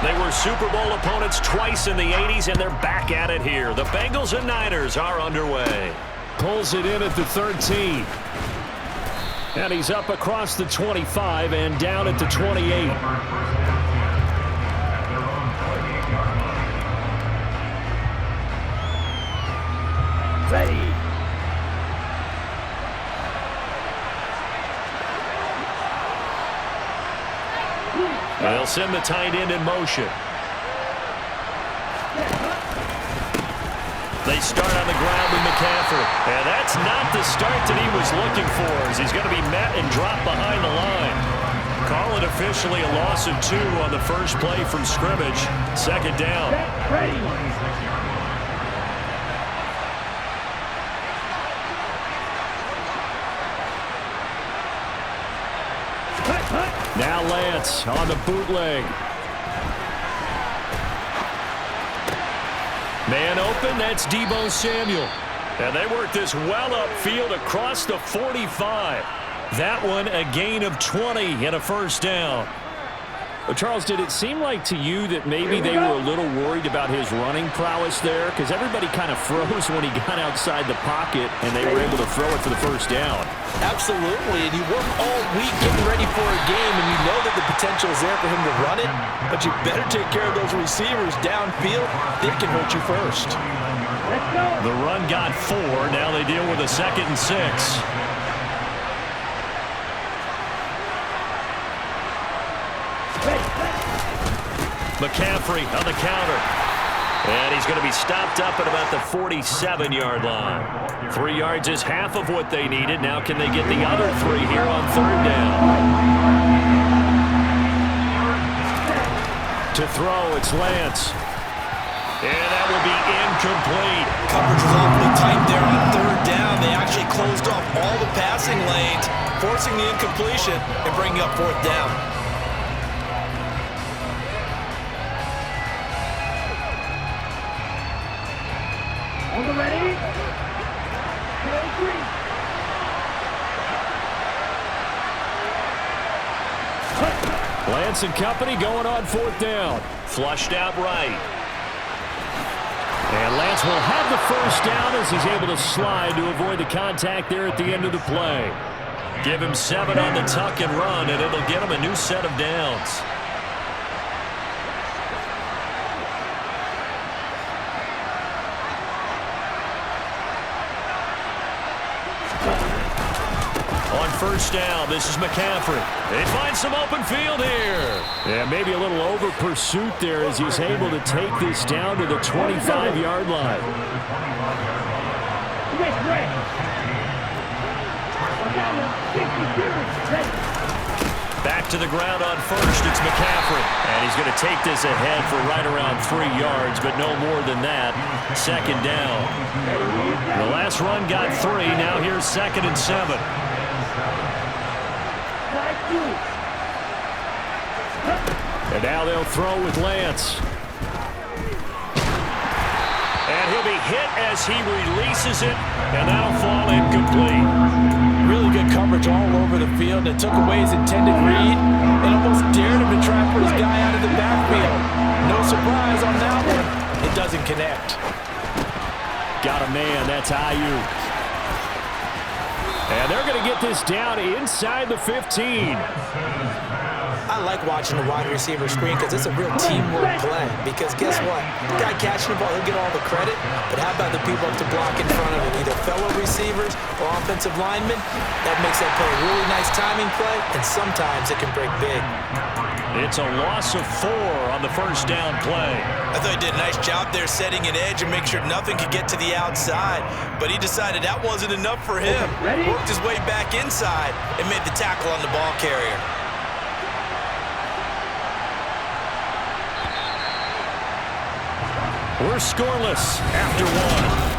They were Super Bowl opponents twice in the 80s, and they're back at it here. The Bengals and Niners are underway. Pulls it in at the 13. And he's up across the 25 and down at the 28. Ready. They'll send the tight end in motion. They start on the ground with McCaffrey. And that's not the start that he was looking for, as he's going to be met and dropped behind the line. Call it officially a loss of 2 on the first play from scrimmage. Second down. Ready. Now Lance on the bootleg. Man open, that's Deebo Samuel. And they work this well upfield across the 45. That one a gain of 20 and a first down. Well, Charles, did it seem like to you that maybe they were a little worried about his running prowess there? Because everybody kind of froze when he got outside the pocket, and they were able to throw it for the first down. Absolutely, and you work all week getting ready for a game, and you know that the potential is there for him to run it, but you better take care of those receivers downfield. They can hurt you first. Let's go. The run got 4. Now they deal with a 2nd and 6. McCaffrey on the counter. And he's going to be stopped up at about the 47-yard line. 3 yards is half of what they needed. Now can they get the other 3 here on 3rd down? To throw, it's Lance. And that will be incomplete. Coverage was awfully tight there on 3rd down. They actually closed off all the passing lanes, forcing the incompletion and bringing up 4th down. Ready? 2, 3. Lance and company going on 4th down. Flushed out right. And Lance will have the first down as he's able to slide to avoid the contact there at the end of the play. Give him 7 on the tuck and run, and it'll get him a new set of downs. On 1st down, this is McCaffrey. They find some open field here. Yeah, maybe a little over pursuit there as he's able to take this down to the 25-yard line. Back to the ground on 1st, it's McCaffrey. And he's going to take this ahead for right around 3 yards, but no more than that. 2nd down. The last run got 3. Now here's 2nd and 7. And now they'll throw with Lance. And he'll be hit as he releases it, and that'll fall incomplete. Really good coverage all over the field. It took away his intended read and almost dared him to try and put his guy out of the backfield. No surprise on that one. It doesn't connect. Got a man. That's Ayuk. And they're going to get this down inside the 15. I like watching the wide receiver screen because it's a real teamwork play. Because guess what? The guy catching the ball, he'll get all the credit. But how about the people up to block in front of him? Either fellow receivers or offensive linemen. That makes that play a really nice timing play, and sometimes it can break big. It's a loss of 4 on the 1st down play. I thought he did a nice job there setting an edge and make sure nothing could get to the outside. But he decided that wasn't enough for him. Worked his way back inside and made the tackle on the ball carrier. We're scoreless after 1.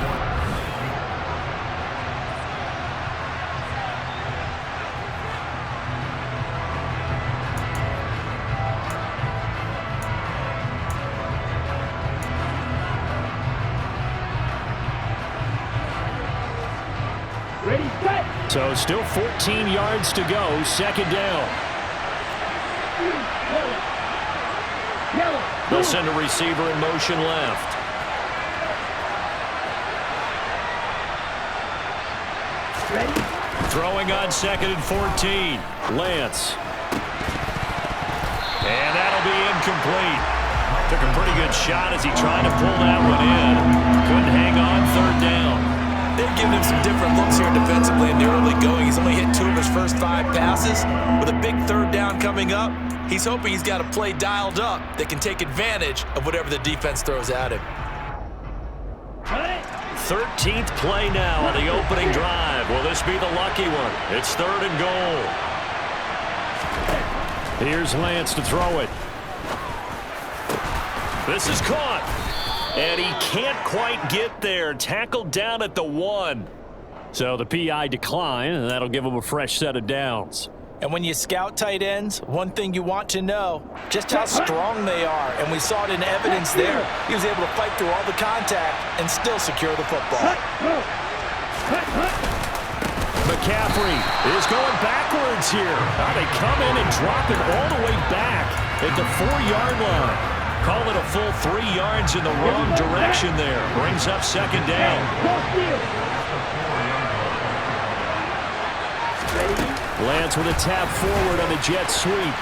Ready, set. So still 14 yards to go. 2nd down. Yellow. They'll send a receiver in motion left. Ready? Throwing on 2nd and 14. Lance. And that'll be incomplete. Took a pretty good shot as he tried to pull that one in. Couldn't hang on 3rd down. They've given him some different looks here defensively in the early going. He's only hit 2 of his first 5 passes. With a big 3rd down coming up, he's hoping he's got a play dialed up that can take advantage of whatever the defense throws at him. 13th play now on the opening drive. Will this be the lucky one? It's 3rd and goal. Here's Lance to throw it. This is caught. And he can't quite get there. Tackled down at the 1. So the PI decline, and that'll give him a fresh set of downs. And when you scout tight ends, one thing you want to know, just how strong they are. And we saw it in evidence there. He was able to fight through all the contact and still secure the football. McCaffrey is going backwards here. Now they come in and drop it all the way back at the 4-yard line. Call it a full 3 yards in the wrong direction there. Brings up 2nd down. Lance with a tap forward on the jet sweep.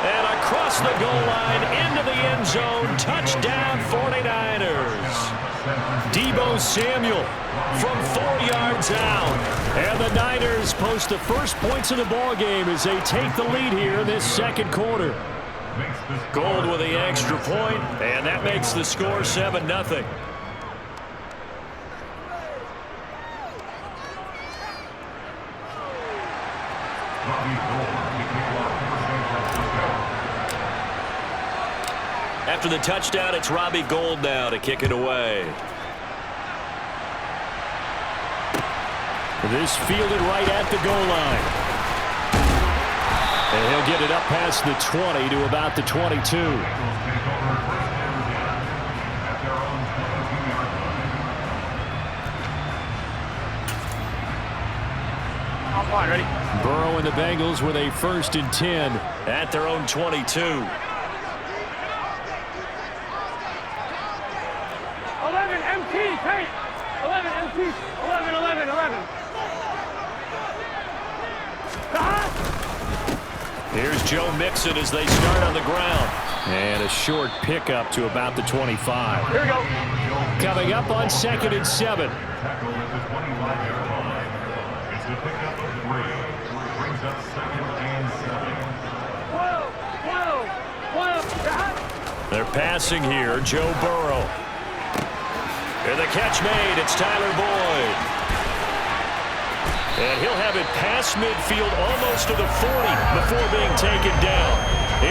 And across the goal line into the end zone. Touchdown 49ers. Deebo Samuel from 4 yards out. And the Niners post the first points of the ball game as they take the lead here in this 2nd quarter. Gold with the extra point, and that makes the score 7-0. After the touchdown, it's Robbie Gould now to kick it away. This fielded right at the goal line. And he'll get it up past the 20 to about the 22. Ready? Burrow and the Bengals with a 1st and 10. At their own 22. 11 MT, tight. 11 MT, 11. Here's Joe Mixon as they start on the ground. And a short pickup to about the 25. Here we go. Coming up on 2nd and 7. They're passing here. Joe Burrow. And the catch made. It's Tyler Boyd. And he'll have it past midfield almost to the 40 before being taken down.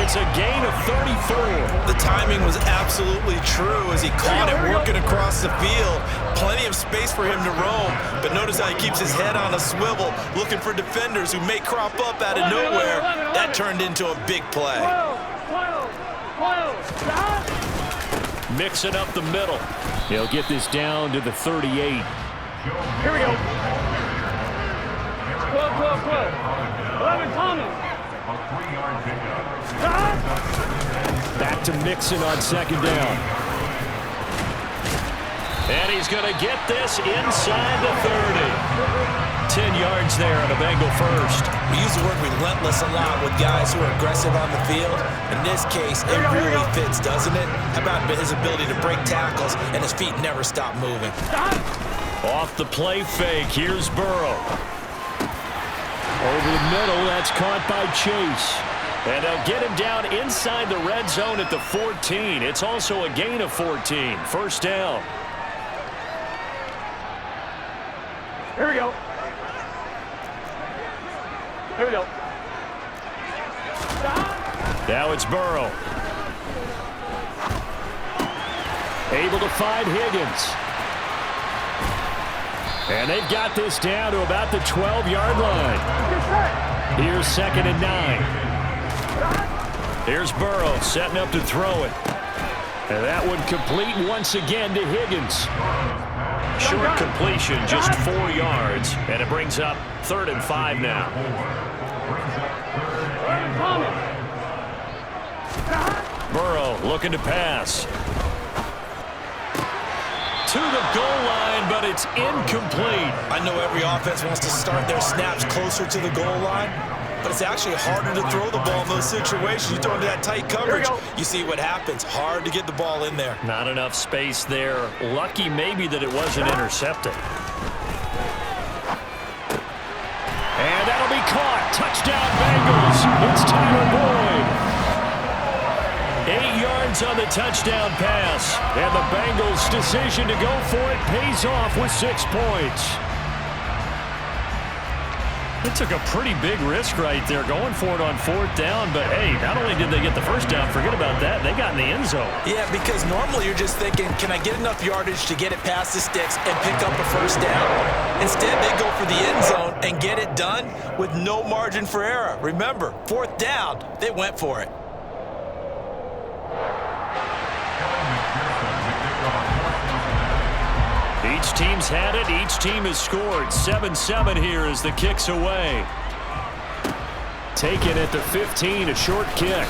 It's a gain of 34. The timing was absolutely true as he caught it working across the field. Plenty of space for him to roam, but notice how he keeps his head on a swivel, looking for defenders who may crop up out of nowhere. That turned into a big play. Mixing up the middle. He'll get this down to the 38. Here we go. 12. 11 Thomas. Back to Mixon on 2nd down. And he's going to get this inside the 30. 10 yards there on a Bengal first. We use the word relentless a lot with guys who are aggressive on the field. In this case, it really fits, doesn't it? How about his ability to break tackles and his feet never stop moving? Off the play fake, here's Burrow. Over the middle, that's caught by Chase. And they'll get him down inside the red zone at the 14. It's also a gain of 14. 1st down. Here we go. Now it's Burrow. Able to find Higgins. And they've got this down to about the 12-yard line. Here's 2nd and 9. Here's Burrow setting up to throw it. And that one complete once again to Higgins. Short completion, just 4 yards. And it brings up 3rd and 5 now. Burrow looking to pass. To the goal line, but it's incomplete. I know every offense wants to start their snaps closer to the goal line, but it's actually harder to throw the ball in those situations. You throw into that tight coverage, you see what happens. Hard to get the ball in there. Not enough space there. Lucky maybe that it wasn't intercepted. And that'll be caught. Touchdown, Bengals. It's Tyler Boyd. 8 yards on the touchdown pass. And the Bengals' decision to go for it pays off with 6 points. It took a pretty big risk right there going for it on 4th down. But, hey, not only did they get the first down, forget about that, they got in the end zone. Yeah, because normally you're just thinking, can I get enough yardage to get it past the sticks and pick up a first down? Instead, they go for the end zone and get it done with no margin for error. Remember, 4th down, they went for it. Each team's had it. Each team has scored. 7-7 here as the kick's away. Taken at the 15, a short kick.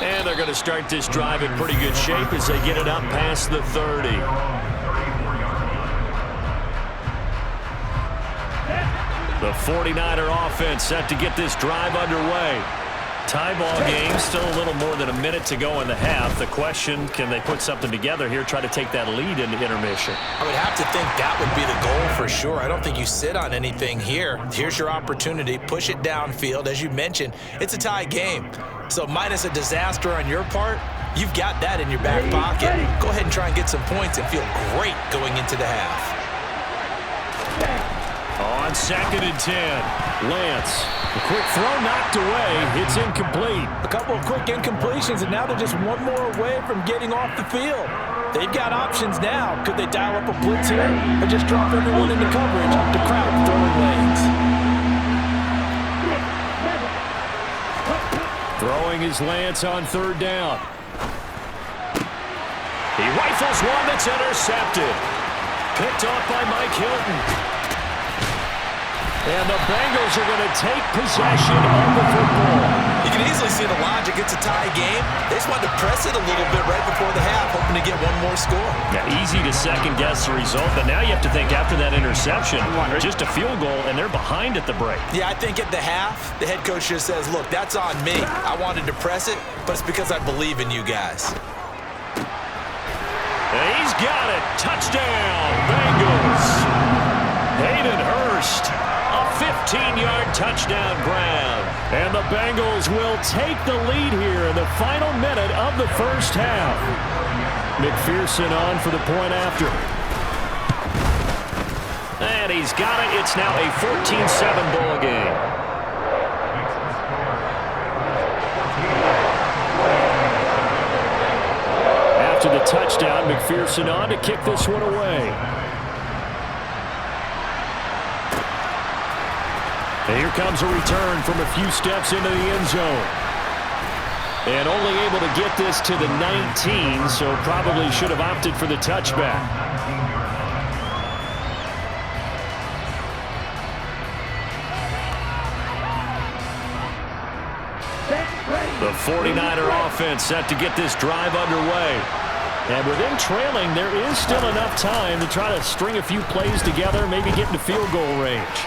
And they're going to start this drive in pretty good shape as they get it up past the 30. The 49er offense set to get this drive underway. Tie ball game, still a little more than a minute to go in the half. The question, can they put something together here, try to take that lead into intermission? I would have to think that would be the goal for sure. I don't think you sit on anything here. Here's your opportunity. Push it downfield. As you mentioned, it's a tie game. So minus a disaster on your part, you've got that in your back pocket. Go ahead and try and get some points and feel great going into the half. On 2nd and 10, Lance. A quick throw knocked away. It's incomplete. A couple of quick incompletions, and now they're just one more away from getting off the field. They've got options now. Could they dial up a blitz here or just drop everyone into coverage to crowd throwing lanes? Throwing is Lance on 3rd down. He rifles one that's intercepted. Picked off by Mike Hilton. And the Bengals are going to take possession of the football. You can easily see the logic. It's a tie game. They just wanted to press it a little bit right before the half, hoping to get one more score. Yeah, easy to second-guess the result, but now you have to think after that interception, just a field goal, and they're behind at the break. Yeah, I think at the half, the head coach just says, look, that's on me. I wanted to press it, but it's because I believe in you guys. And he's got it. Touchdown, Bengals. Hayden Hurst. 15-yard touchdown grab. And the Bengals will take the lead here in the final minute of the first half. McPherson on for the point after. And he's got it. It's now a 14-7 ball game. After the touchdown, McPherson on to kick this one away. And here comes a return from a few steps into the end zone. And only able to get this to the 19, so probably should have opted for the touchback. The 49er offense set to get this drive underway. And within trailing, there is still enough time to try to string a few plays together, maybe get into field goal range.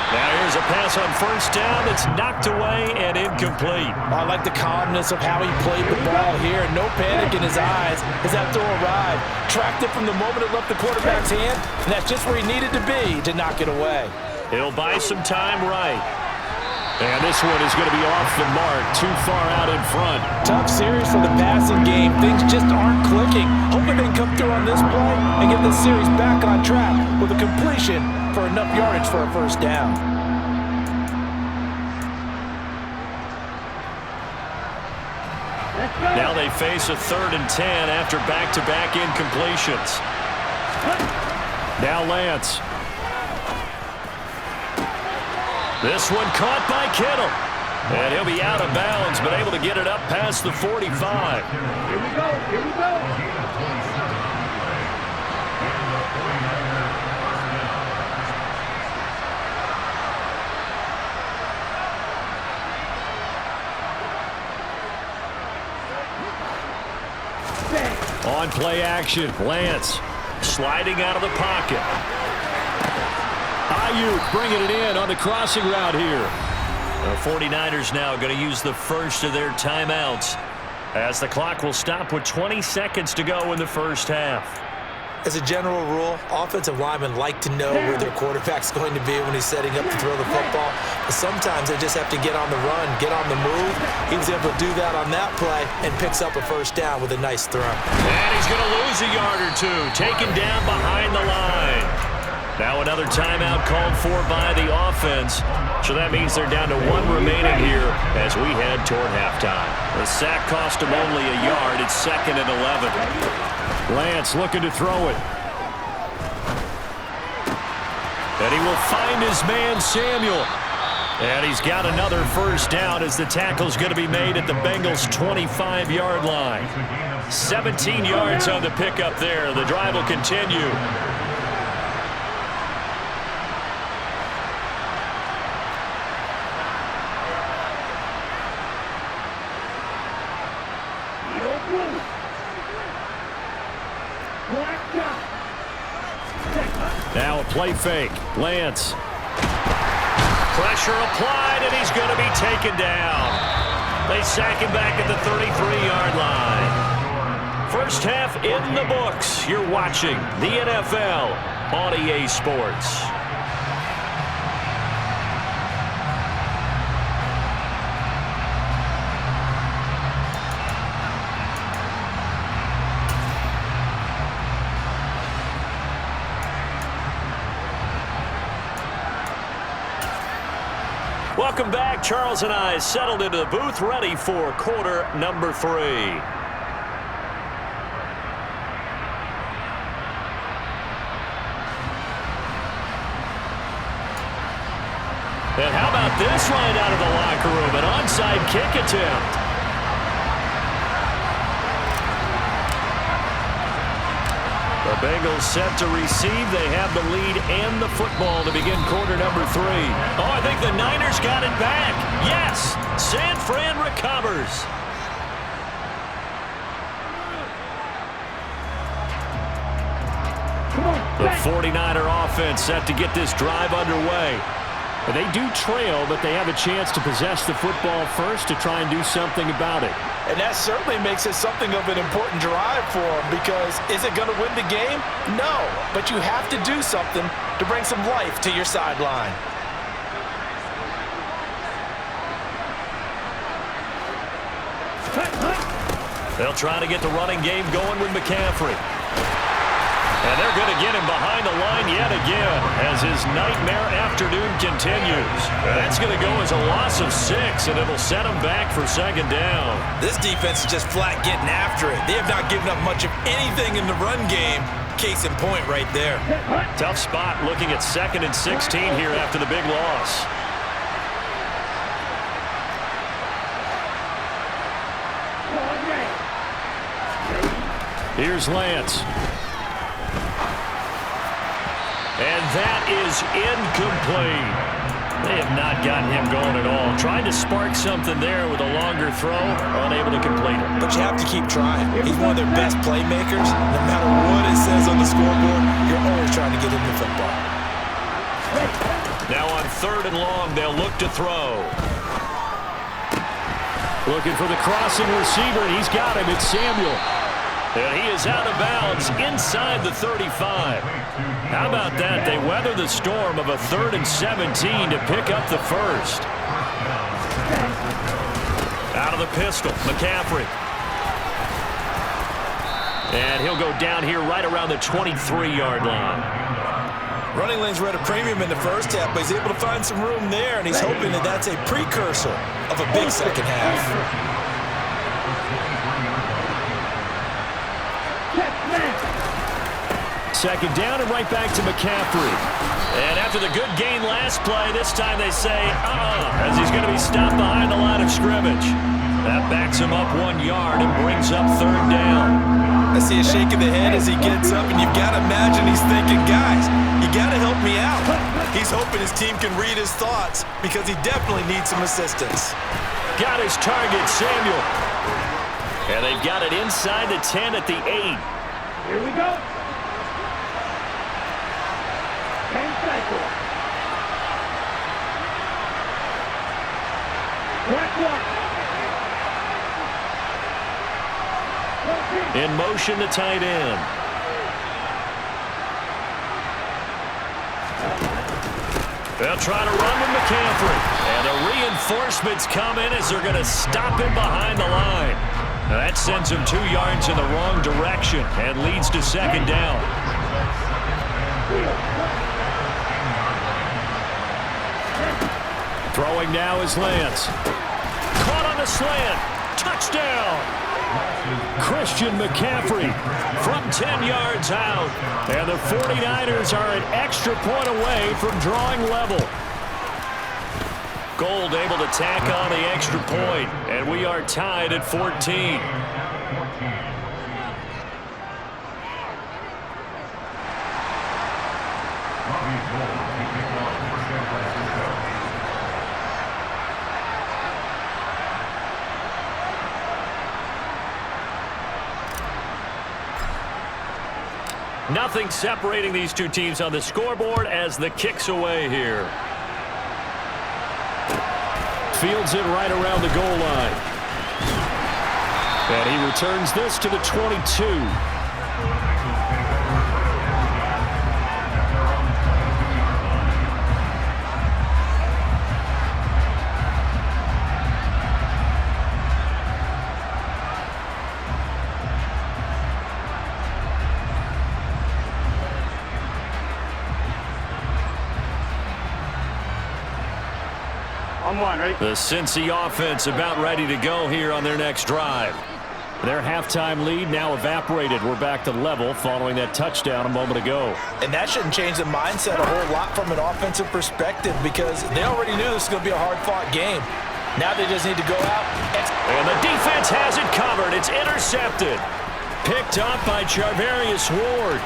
Now here's a pass on 1st down that's knocked away and incomplete. I like the calmness of how he played the ball here. No panic in his eyes as that throw arrived. Tracked it from the moment it left the quarterback's hand, and that's just where he needed to be to knock it away. He'll buy some time right. And this one is going to be off the mark, too far out in front. Tough series for the passing game. Things just aren't clicking. Hoping they can come through on this play and get this series back on track with a completion for enough yardage for a first down. Now they face a 3rd and 10 after back-to-back incompletions. Now Lance. This one caught by Kittle. And he'll be out of bounds, but able to get it up past the 45. Here we go. Here we go. On play action, Lance. Sliding out of the pocket. Ayuk bringing it in on the crossing route here. The 49ers now going to use the first of their timeouts as the clock will stop with 20 seconds to go in the first half. As a general rule, offensive linemen like to know where their quarterback's going to be when he's setting up to throw the football. But sometimes they just have to get on the run, get on the move. He was able to do that on that play and picks up a first down with a nice throw. And he's going to lose a yard or two, taken down behind the line. Now another timeout called for by the offense. So that means they're down to 1 remaining here as we head toward halftime. The sack cost him only a yard. It's 2nd and 11. Lance looking to throw it. And he will find his man, Samuel. And he's got another first down as the tackle's going to be made at the Bengals' 25-yard line. 17 yards on the pickup there. The drive will continue. Now a play fake. Lance. Pressure applied, and he's going to be taken down. They sack him back at the 33-yard line. First half in the books. You're watching the NFL on EA Sports. Welcome back. Charles and I settled into the booth, ready for quarter number 3. And how about this line out of the locker room? An onside kick attempt. The Bengals set to receive. They have the lead and the football to begin quarter number 3. Oh, I think the Niners got it back. Yes, San Fran recovers. The 49er offense set to get this drive underway. They do trail, but they have a chance to possess the football first to try and do something about it. And that certainly makes it something of an important drive for them, because is it going to win the game? No, but you have to do something to bring some life to your sideline. They'll try to get the running game going with McCaffrey. And they're going to get him behind the line yet again as his nightmare afternoon continues. That's going to go as a loss of 6, and it'll set him back for 2nd down. This defense is just flat getting after it. They have not given up much of anything in the run game. Case in point right there. Tough spot looking at 2nd and 16 here after the big loss. Here's Lance. And that is incomplete. They have not gotten him going at all. Trying to spark something there with a longer throw, unable to complete it. But you have to keep trying. He's one of their best playmakers. No matter what it says on the scoreboard, you're always trying to get him the football. Now on 3rd and long, they'll look to throw. Looking for the crossing receiver, and he's got him. It's Samuel. And he is out of bounds inside the 35. How about that? They weather the storm of a 3rd and 17 to pick up the first. Out of the pistol, McCaffrey. And he'll go down here right around the 23-yard line. Running lanes were at a premium in the first half, but he's able to find some room there, and he's hoping that that's a precursor of a big second half. Second down and right back to McCaffrey. And after the good gain last play, this time they say, as he's going to be stopped behind the line of scrimmage. That backs him up 1 yard and brings up 3rd down. I see a shake of the head as he gets up, and you've got to imagine he's thinking, guys, you got to help me out. He's hoping his team can read his thoughts because he definitely needs some assistance. Got his target, Samuel. And they've got it inside the 10 at the 8. Here we go. 10 cycles. In motion, the tight end. They'll try to run with McCaffrey. And the reinforcements come in as they're going to stop him behind the line. Now that sends him 2 yards in the wrong direction and leads to second down. Throwing now is Lance. Caught on the slant. Touchdown. Christian McCaffrey from 10 yards out. And the 49ers are an extra point away from drawing level. Gold able to tack on the extra point, and we are tied at 14. Nothing separating these two teams on the scoreboard as the kick's away here. Fields it right around the goal line. And he returns this to the 22. The Cincy offense about ready to go here on their next drive. Their halftime lead now evaporated. We're back to level following that touchdown a moment ago. And that shouldn't change the mindset a whole lot from an offensive perspective because they already knew this was going to be a hard-fought game. Now they just need to go out. And the defense has it covered. It's intercepted. Picked up by Charvarius Ward.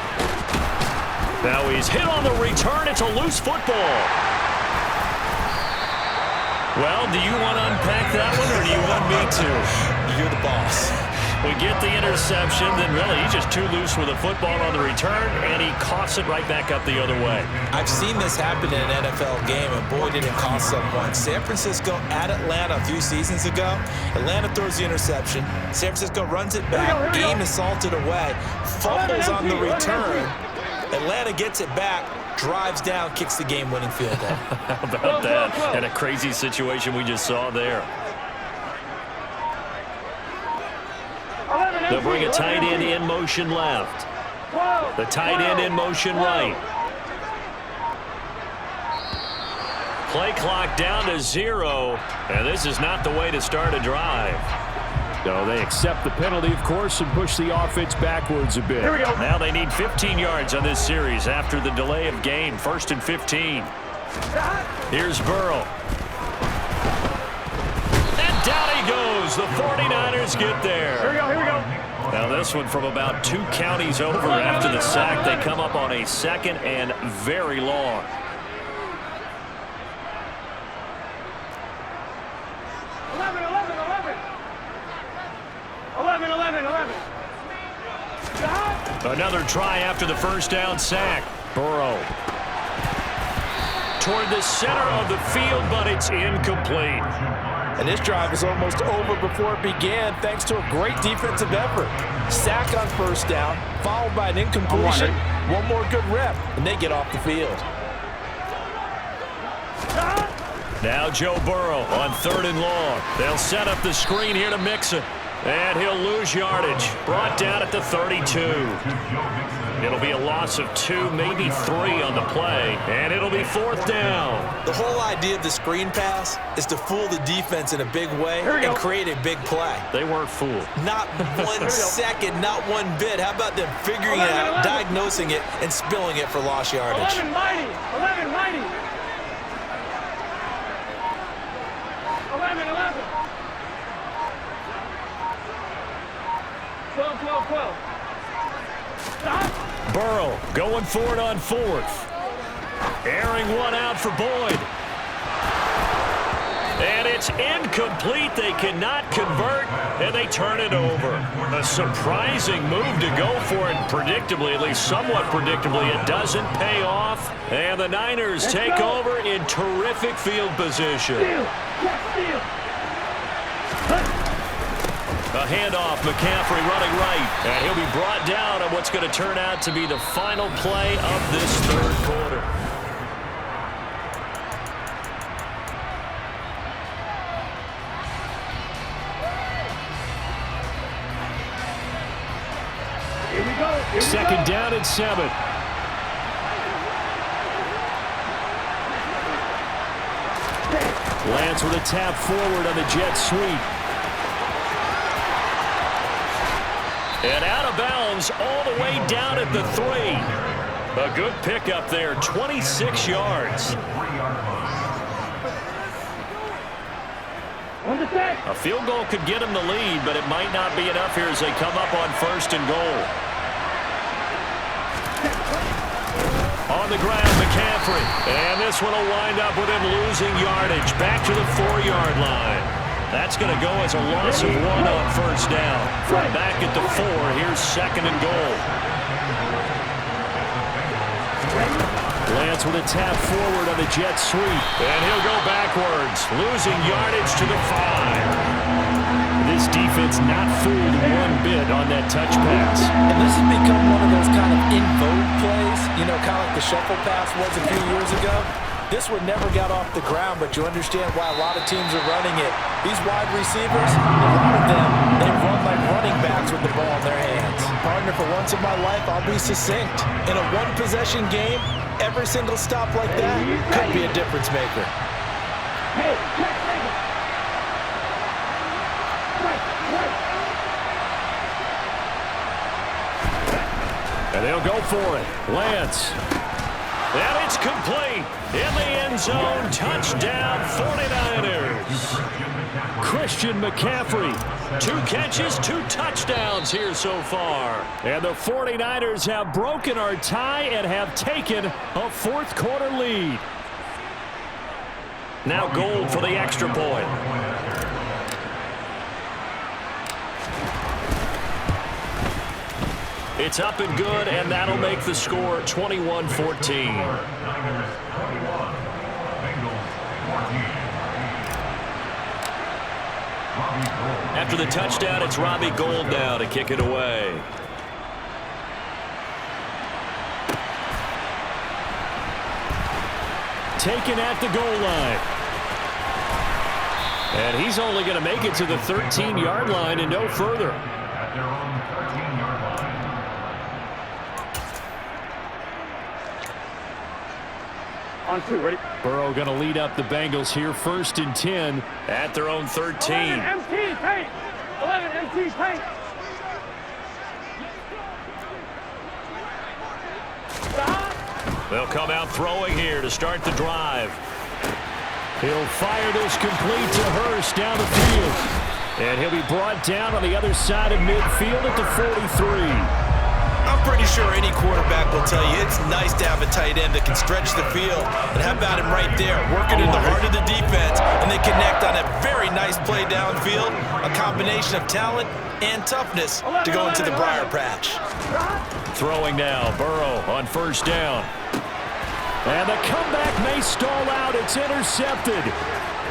Now he's hit on the return. It's a loose football. Well, do you want to unpack that one, or do you want me to? You're the boss. We get the interception, then really he's just too loose with the football on the return, and he coughs it right back up the other way. I've seen this happen in an NFL game, and boy, did it cost someone. San Francisco at Atlanta a few seasons ago. Atlanta throws the interception. San Francisco runs it back. Game is salted away. Fumbles on the return. Atlanta gets it back. Drives down, kicks the game-winning field goal. How about that? And a crazy situation we just saw there. They'll bring a tight end in motion left. The tight end in motion right. Play clock down to 0. And this is not the way to start a drive. So they accept the penalty, of course, and push the offense backwards a bit. Here we go. Now they need 15 yards on this series after the delay of game. 1st and 15. Here's Burrow. And down he goes. The 49ers get there. Here we go, here we go. Now this one from about 2 counties over after the sack. They come up on a 2nd and very long. Another try after the first down sack. Burrow. Toward the center of the field, but it's incomplete. And this drive is almost over before it began thanks to a great defensive effort. Sack on first down, followed by an incompletion. One more good rep, and they get off the field. Now Joe Burrow on 3rd and long. They'll set up the screen here to Mixon. And he'll lose yardage. Brought down at the 32. It'll be a loss of 2, maybe 3 on the play. And it'll be 4th down. The whole idea of the screen pass is to fool the defense in a big way and create a big play. They weren't fooled. Not 1 second, not 1 bit. How about them figuring it out, diagnosing it, and spilling it for lost yardage? 11 mighty. 11 mighty. 11, 11. 12, 12, 12. Stop. Burrow going for it on 4th. Airing one out for Boyd. And it's incomplete. They cannot convert, and they turn it over. A surprising move to go for it predictably, at least somewhat predictably. It doesn't pay off, and the Niners take over in terrific field position. A handoff, McCaffrey running right, and he'll be brought down on what's going to turn out to be the final play of this third quarter. Second down and 7. Lance with a tap forward on the jet sweep. And out of bounds all the way down at the 3. A good pickup there, 26 yards. A field goal could get him the lead, but it might not be enough here as they come up on 1st and goal. On the ground, McCaffrey. And this one will wind up with him losing yardage. Back to the 4-yard line. That's going to go as a loss of 1 on 1st down. From back at the 4, here's 2nd and goal. Lance with a tap forward on the jet sweep. And he'll go backwards, losing yardage to the 5. This defense not fooled one bit on that touch pass. And this has become one of those kind of in vogue plays, you know, kind of like the shuffle pass was a few years ago. This one never got off the ground, but you understand why a lot of teams are running it. These wide receivers, a lot of them, they run like running backs with the ball in their hands. Partner, for once in my life, I'll be succinct. In a one-possession game, every single stop like that could be a difference maker. Hey, check. And they'll go for it. Lance. And it's complete. In the end zone. Touchdown, 49ers. Christian McCaffrey. 2 catches, 2 touchdowns here so far. And the 49ers have broken our tie and have taken a 4th quarter lead. Now Gold for the extra point. It's up and good, and that'll make the score 21-14. After the touchdown, it's Robbie Gould now to kick it away. Taken at the goal line. And he's only going to make it to the 13-yard line and no further. On 2, ready? Burrow going to lead up the Bengals here, 1st and 10. At their own 13. 11 MT paint. 11 MT paint. They'll come out throwing here to start the drive. He'll fire this complete to Hurst down the field. And he'll be brought down on the other side of midfield at the 43. I'm pretty sure any quarterback will tell you it's nice to have a tight end that can stretch the field. And how about him right there, working in the heart of the defense, and they connect on a very nice play downfield, a combination of talent and toughness to go into the briar patch. Throwing now, Burrow on 1st down. And the comeback may stall out. It's intercepted.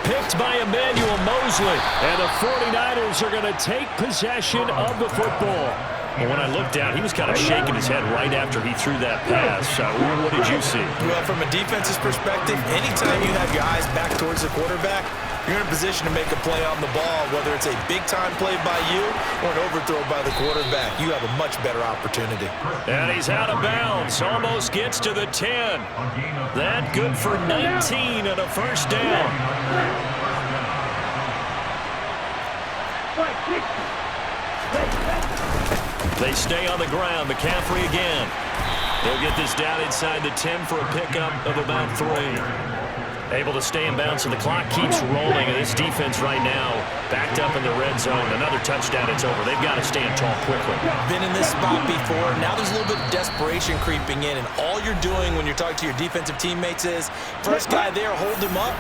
Picked by Emmanuel Mosley. And the 49ers are going to take possession of the football. Well, when I looked down, he was kind of shaking his head right after he threw that pass. What did you see? Well, from a defense's perspective, anytime you have your eyes back towards the quarterback, you're in a position to make a play on the ball, whether it's a big-time play by you or an overthrow by the quarterback. You have a much better opportunity. And he's out of bounds. Almost gets to the 10. That good for 19 and a 1st down. They stay on the ground. McCaffrey again. He'll get this down inside the 10 for a pickup of about 3. Able to stay in bounds, and the clock keeps rolling. And this defense right now backed up in the red zone. Another touchdown, it's over. They've got to stand tall quickly. Been in this spot before. Now there's a little bit of desperation creeping in, and all you're doing when you're talking to your defensive teammates is, first guy there, hold him up,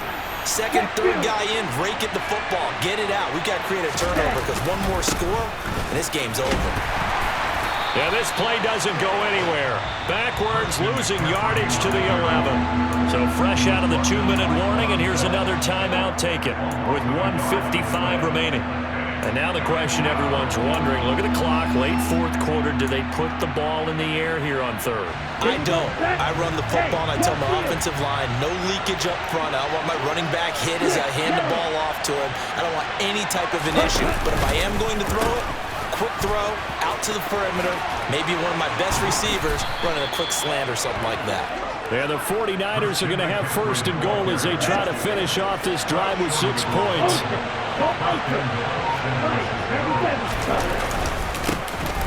Second, third guy in, rake at the football. Get it out. We've got to create a turnover because one more score, and this game's over. Yeah, this play doesn't go anywhere. Backwards, losing yardage to the 11. So fresh out of the 2-minute warning, and here's another timeout taken with 1:55 remaining. And now the question everyone's wondering, look at the clock, late fourth quarter, do they put the ball in the air here on third? I don't. I run the football, and I tell my offensive line, no leakage up front. I don't want my running back hit as I hand the ball off to him. I don't want any type of an issue. But if I am going to throw it, quick throw, out to the perimeter, maybe one of my best receivers running a quick slant or something like that. And the 49ers are going to have first and goal as they try to finish off this drive with 6 points.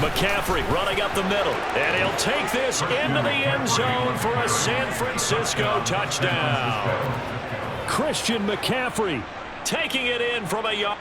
McCaffrey running up the middle, and he'll take this into the end zone for a San Francisco touchdown. Christian McCaffrey taking it in from a yard.